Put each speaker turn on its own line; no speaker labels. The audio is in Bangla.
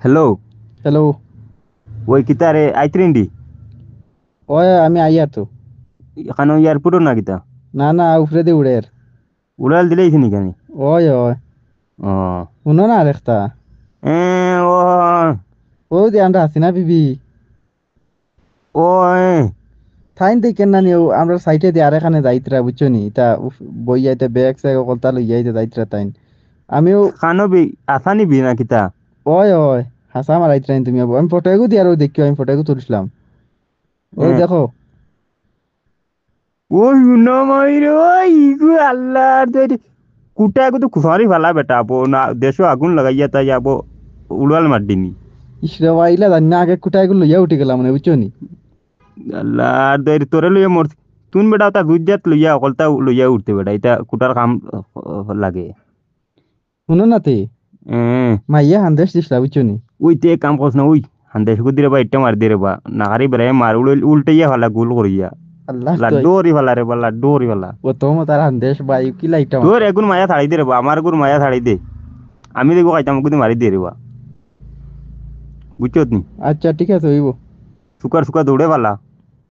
হ্যালো।
হ্যালো।
ওই কিতা রে আইত্রিন্ডি
ওই আমি আইয়া তো।
এখানে এয়ারপোর্টও না কিতা
না না উপরে দিয়ে উড়ে
উড়াল দিলেই চিনি কেন?
ওই ওই
ও
শুনো না আরেকটা।
এ ও
ও যে আমরা হাসিনা বিবি
ও
থাইন দেখেন না নি আমরা সাইটে দিয়ে আরেখানে যাইতরা বুঝছো নি তা বই যাইতে ব্যাগ স্যাগ কলতা লই যাইতে যাইতরা তাইন আমিও
খানো বি আসানি বি না কিতা?
ওই ওই হাসা মারাইতরাইন তুমি আমি ফটো এগু দিয়ে আর দেখিও আমি ফটো এগু তুলছিলাম। ও
এ
দেখো।
ও শুনো মাইরে ওই ইগু আল্লাহ দেরি কুটা কো তো খুসারি ফালা বেটা আপো না দেশো আগুন লাগাইয়া তা যাবো উড়াল মার দিনি।
ইসরে আইলা জানি না আগে কুটাই গুলো লইয়া উঠে গেলাম মানে বুঝছো নি।
আল্লাহ দেরি তোরে লইয়া মর তুন বেটা তা গুজরাত লইয়া অকলতা লইয়া উঠতে বেটা এটা কুটার কাম লাগে।
শুনো না তে
এ
মাইয়া হান্দেশ দিসলা বুঝছো নি।
ওই তে এক কাম করছ না ওই হান্দেশ গুদিরে বা ইট্টা মার দিয়ে রে বা নাহারি বেড়াই মার উল্টাইয়া ফালা গোল করিয়া
আল্লাহ তো
লাড্ডু ওরি ফালা রে বা লাড্ডু ওরি ফালা
ও তো তার হান্দেশ বাই কি লাইটা
তোর
মারতা।
এগুন মায়া ছাড়াই দে রে বা আমার গুর মায়া ছাড়াই দে আমি দেখবো খাইতাম গুদি মারি দিয়ে রে বা বুঝছত নি
আচ্ছা ঠিক আছে হইব।
সুকার সুকা দৌড়ে ফালা